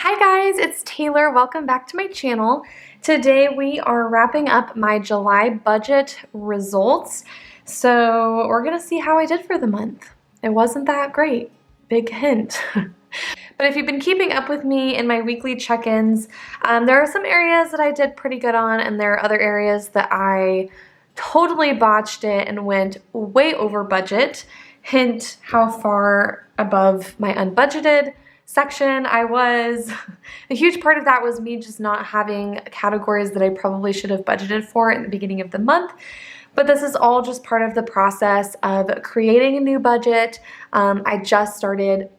Hi guys, it's Taylor. Welcome back to my channel. Today we are wrapping up my July budget results. So we're gonna see how I did for the month. It wasn't that great, big hint. But if you've been keeping up with me in my weekly check-ins, there are some areas that I did pretty good on, and there are other areas that I totally botched it and went way over budget. Hint how far above my unbudgeted section I was. A huge part of that was me just not having categories that I probably should have budgeted for at the beginning of the month. But this is all just part of the process of creating a new budget. I just started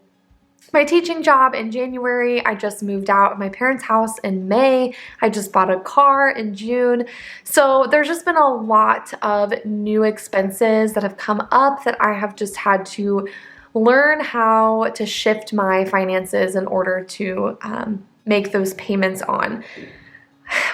my teaching job in January. I just moved out of my parents' house in May. I just bought a car in June. So there's just been a lot of new expenses that have come up that I have just had to learn how to shift my finances in order to make those payments on.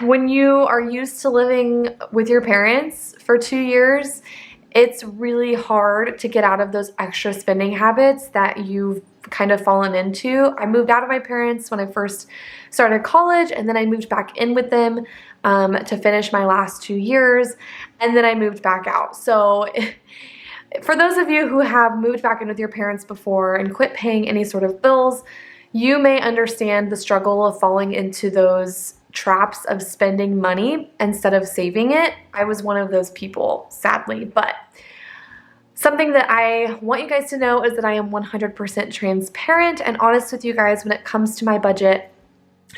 When you are used to living with your parents for 2 years, it's really hard to get out of those extra spending habits that you've kind of fallen into. I moved out of my parents when I first started college, and then I moved back in with them to finish my last 2 years, and then I moved back out. So for those of you who have moved back in with your parents before and quit paying any sort of bills, you may understand the struggle of falling into those traps of spending money instead of saving it. I was one of those people, sadly, but something that I want you guys to know is that I am 100% transparent and honest with you guys when it comes to my budget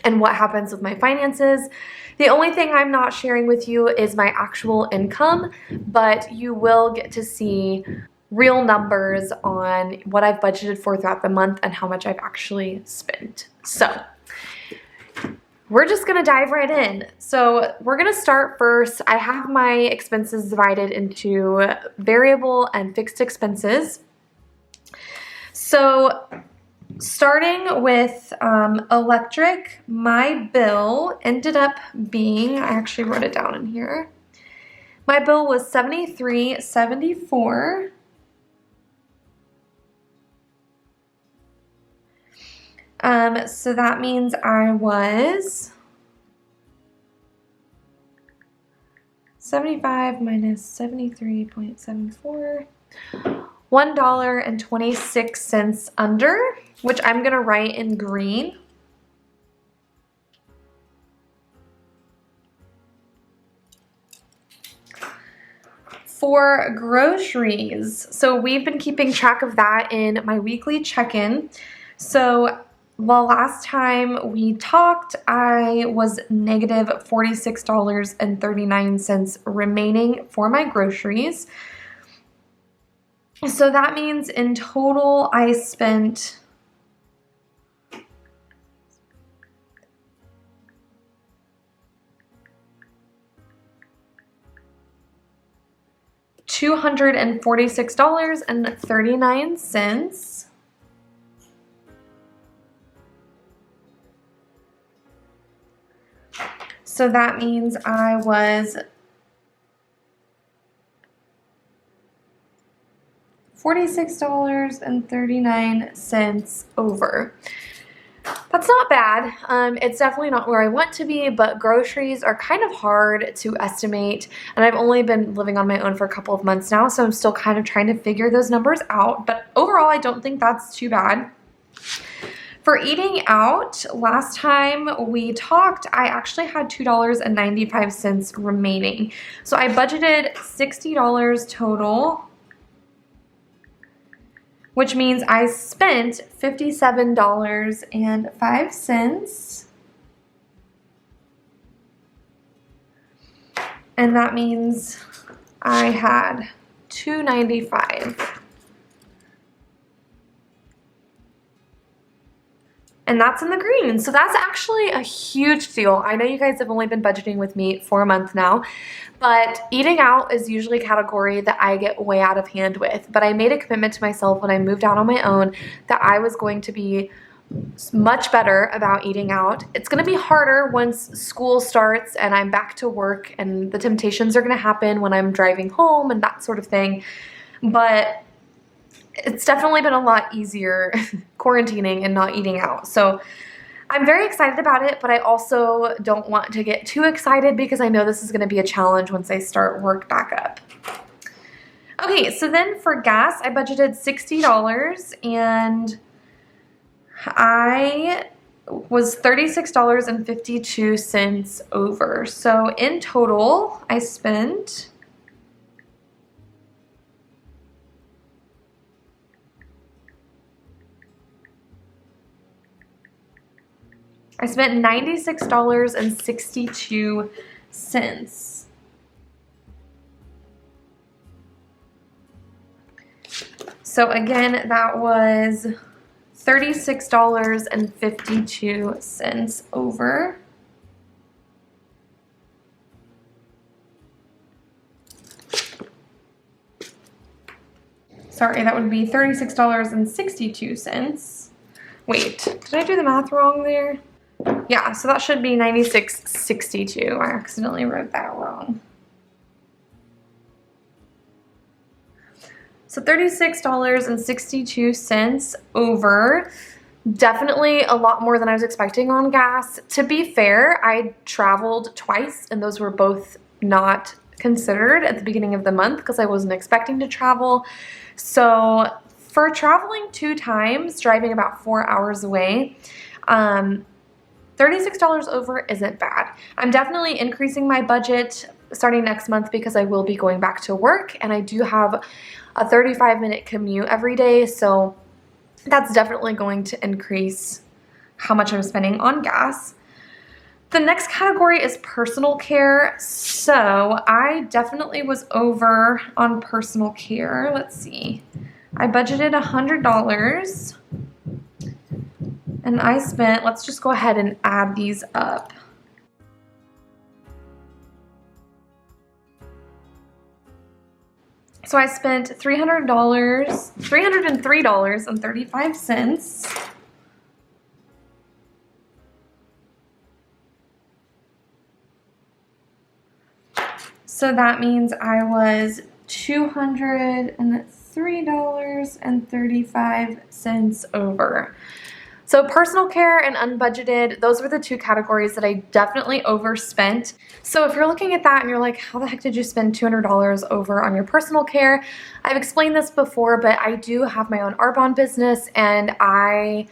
and what happens with my finances. The only thing I'm not sharing with you is my actual income, but you will get to see real numbers on what I've budgeted for throughout the month and how much I've actually spent. So we're just gonna dive right in. So we're gonna start first. I have my expenses divided into variable and fixed expenses. So starting with electric, my bill ended up being, I actually wrote it down in here. My bill was $73.74. So that means I was 75 minus 73.74, $1.26 under, which I'm gonna write in green. For groceries, so we've been keeping track of that in my weekly check-in. So well, last time we talked, I was negative $46.39 remaining for my groceries. So that means in total I spent $246.39. So that means I was $46.39 over. That's not bad. It's definitely not where I want to be, but groceries are kind of hard to estimate, and I've only been living on my own for a couple of months now, so I'm still kind of trying to figure those numbers out, but overall I don't think that's too bad. For eating out, last time we talked, I actually had $2.95 remaining. So I budgeted $60 total, which means I spent $57.05. And that means I had $2.95. And that's in the green. So that's actually a huge deal. I know you guys have only been budgeting with me for a month now, but eating out is usually a category that I get way out of hand with. But I made a commitment to myself when I moved out on my own that I was going to be much better about eating out. It's gonna be harder once school starts and I'm back to work, and the temptations are gonna happen when I'm driving home and that sort of thing. But it's definitely been a lot easier quarantining and not eating out. So I'm very excited about it, but I also don't want to get too excited because I know this is going to be a challenge once I start work back up. Okay, so then for gas, I budgeted $60 and I was $36.52 over. So in total, I spent $96.62. So again, that was $36.52 over. Sorry, that would be $36.62. Wait, did I do the math wrong there? Yeah, so that should be $96.62. I accidentally wrote that wrong. So $36.62 over. Definitely a lot more than I was expecting on gas. To be fair, I traveled twice and those were both not considered at the beginning of the month because I wasn't expecting to travel. So for traveling 2 times, driving about 4 hours away, $36 over isn't bad. I'm definitely increasing my budget starting next month because I will be going back to work and I do have a 35-minute commute every day, so that's definitely going to increase how much I'm spending on gas. The next category is personal care, so I definitely was over on personal care. Let's see. I budgeted $100 and I spent, let's just go ahead and add these up. So I spent $303.35. So that means I was $203.35 over. So personal care and unbudgeted, those were the 2 categories that I definitely overspent. So if you're looking at that and you're like, how the heck did you spend $200 over on your personal care? I've explained this before, but I do have my own Arbonne business and I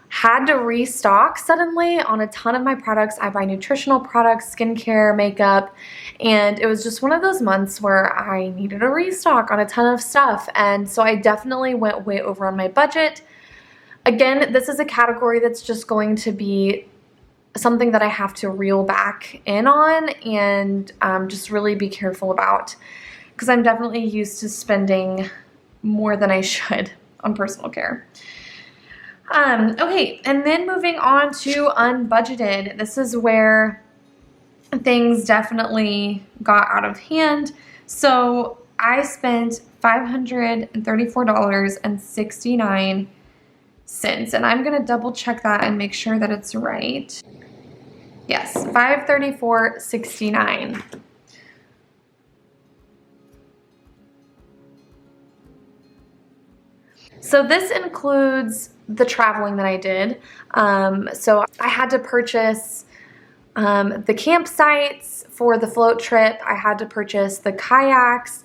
had to restock suddenly on a ton of my products. I buy nutritional products, skincare, makeup, and it was just one of those months where I needed a restock on a ton of stuff. And so I definitely went way over on my budget. Again, this is a category that's just going to be something that I have to reel back in on and just really be careful about because I'm definitely used to spending more than I should on personal care. Okay, and then moving on to unbudgeted. This is where things definitely got out of hand. So I spent $534.69. And I'm going to double check that and make sure that it's right. Yes, $534.69. So this includes the traveling that I did. So I had to purchase the campsites for the float trip. I had to purchase the kayaks.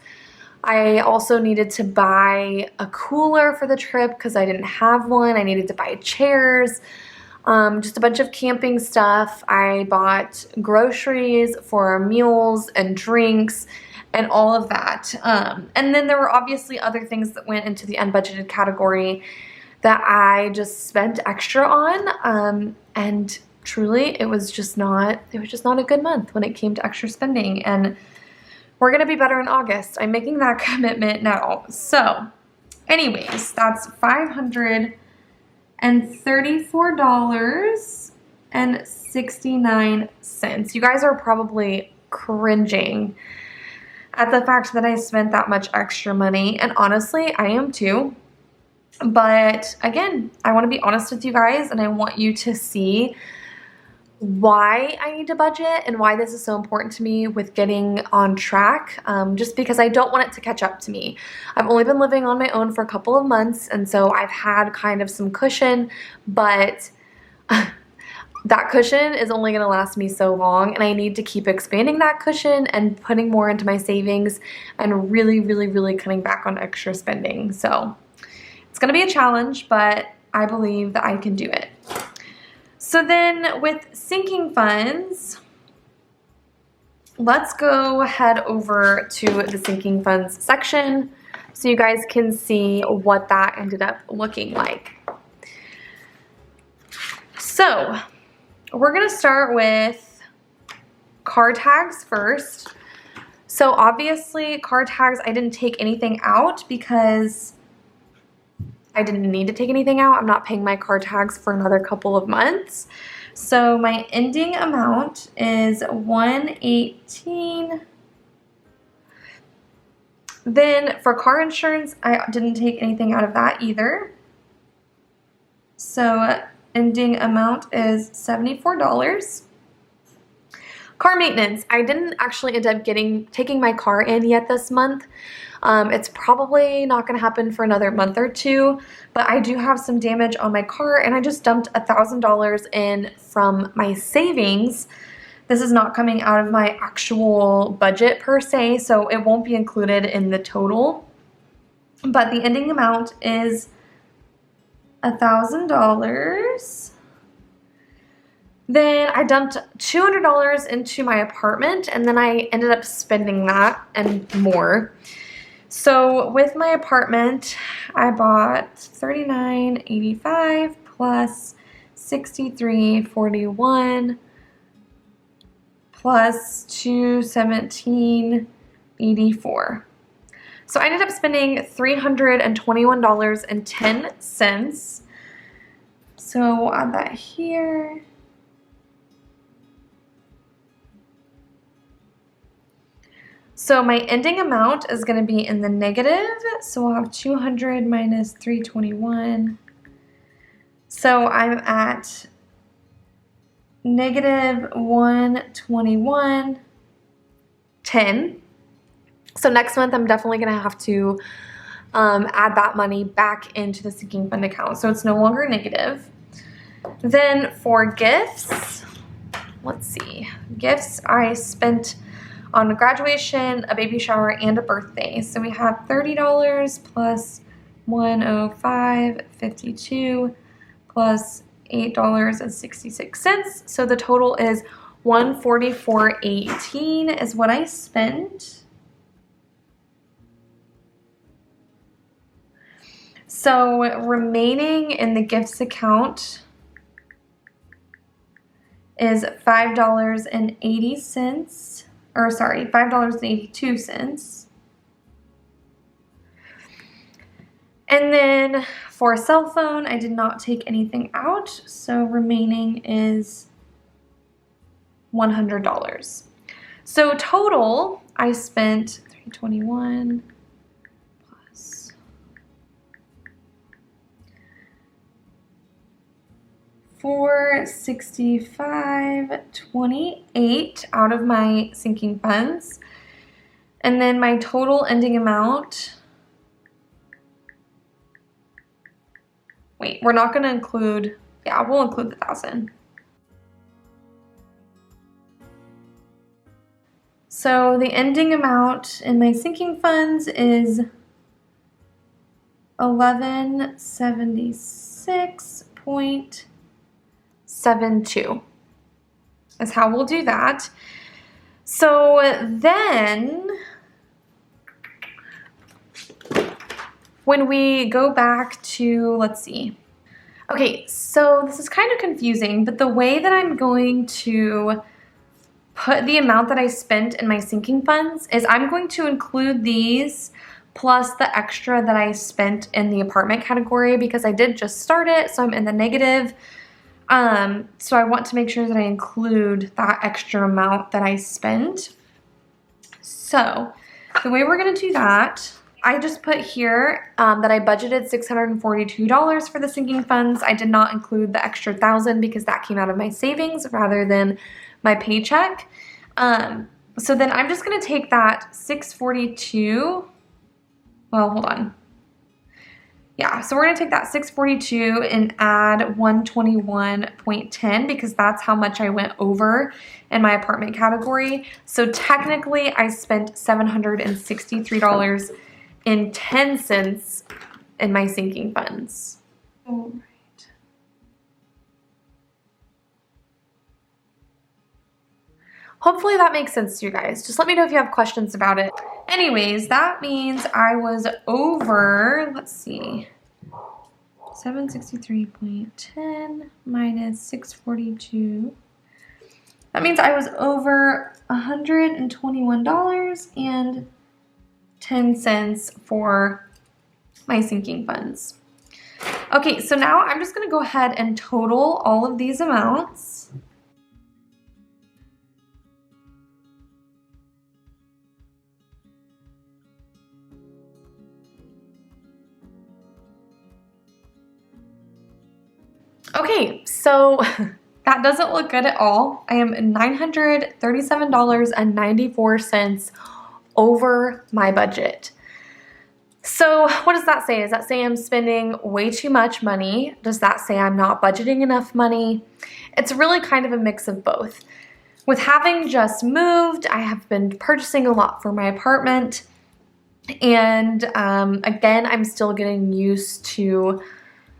I also needed to buy a cooler for the trip because I didn't have one. I needed to buy chairs, just a bunch of camping stuff. I bought groceries for meals and drinks and all of that. And then there were obviously other things that went into the unbudgeted category that I just spent extra on. And truly, it was just not a good month when it came to extra spending. And we're going to be better in August. I'm making that commitment now. So anyways, that's $534.69. You guys are probably cringing at the fact that I spent that much extra money. And honestly, I am too. But again, I want to be honest with you guys and I want you to see why I need to budget and why this is so important to me with getting on track, just because I don't want it to catch up to me. I've only been living on my own for a couple of months, and so I've had kind of some cushion, but that cushion is only going to last me so long, and I need to keep expanding that cushion and putting more into my savings and really, really, really cutting back on extra spending. So it's going to be a challenge, but I believe that I can do it. So then with sinking funds, let's go head over to the sinking funds section so you guys can see what that ended up looking like. So we're going to start with car tags first. So obviously car tags, I didn't take anything out because I didn't need to take anything out. I'm not paying my car tags for another couple of months. So my ending amount is $118. Then for car insurance, I didn't take anything out of that either. So ending amount is $74. Car maintenance, I didn't actually end up taking my car in yet this month. It's probably not going to happen for another month or two, but I do have some damage on my car, and I just dumped $1,000 in from my savings. This is not coming out of my actual budget per se, so it won't be included in the total, but the ending amount is $1,000. Then I dumped $200 into my apartment, and then I ended up spending that and more. So with my apartment, I bought $39.85 plus $63.41 plus $217.84. So I ended up spending $321.10. So we'll add that here. So my ending amount is going to be in the negative. So we'll have 200 minus 321. So I'm at negative 121.10. So next month I'm definitely going to have to add that money back into the sinking fund account. So it's no longer negative. Then for gifts, let's see. Gifts I spent on a graduation, a baby shower, and a birthday. So we have $30 plus $105.52 plus $8.66. So the total is $144.18 is what I spent. So remaining in the gifts account is $5.80. Or sorry, $5.82. And then for a cell phone, I did not take anything out, so remaining is $100. So total, I spent $321 plus $465.28 out of my sinking funds. And then my total ending amount, wait, we're not going to include, yeah, we'll include the 1,000. So the ending amount in my sinking funds is $1176.72 is how we'll do that. So then when we go back to, let's see. Okay, so this is kind of confusing, but the way that I'm going to put the amount that I spent in my sinking funds is I'm going to include these plus the extra that I spent in the apartment category because I did just start it, so I'm in the negative. So I want to make sure that I include that extra amount that I spent. So the way we're going to do that, I just put here that I budgeted $642 for the sinking funds. I did not include the extra 1,000 because that came out of my savings rather than my paycheck. So then I'm just going to take that 642. Well, hold on. Yeah, so we're gonna take that 642 and add 121.10 because that's how much I went over in my apartment category. So technically I spent $763.10 in my sinking funds. All right. Hopefully that makes sense to you guys. Just let me know if you have questions about it. Anyways, that means I was over, let's see, 763.10 minus 642. That means I was over $121.10 for my sinking funds. Okay, so now I'm just gonna go ahead and total all of these amounts. Okay, so that doesn't look good at all. I am $937.94 over my budget. So what does that say? Does that say I'm spending way too much money? Does that say I'm not budgeting enough money? It's really kind of a mix of both. With having just moved, I have been purchasing a lot for my apartment. And again, I'm still getting used to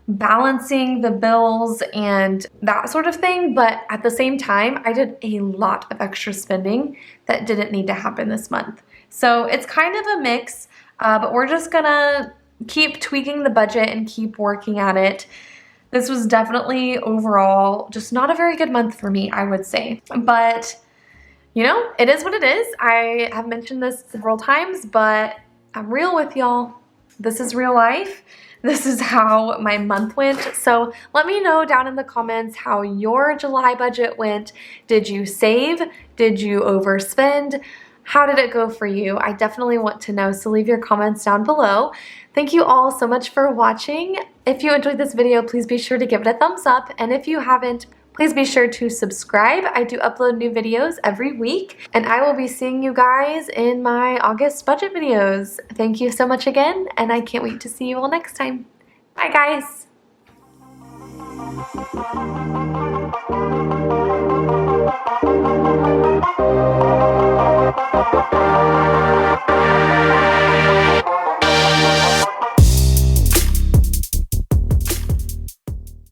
balancing the bills and that sort of thing, but at the same time, I did a lot of extra spending that didn't need to happen this month. So it's kind of a mix, but we're just gonna keep tweaking the budget and keep working at it. This was definitely overall just not a very good month for me, I would say. But you know, it is what it is. I have mentioned this several times, but I'm real with y'all. This is real life. This is how my month went. So let me know down in the comments how your July budget went. Did you save? Did you overspend? How did it go for you? I definitely want to know, so leave your comments down below. Thank you all so much for watching. If you enjoyed this video, please be sure to give it a thumbs up. And if you haven't, please be sure to subscribe. I do upload new videos every week, and I will be seeing you guys in my August budget videos. Thank you so much again, and I can't wait to see you all next time. Bye, guys.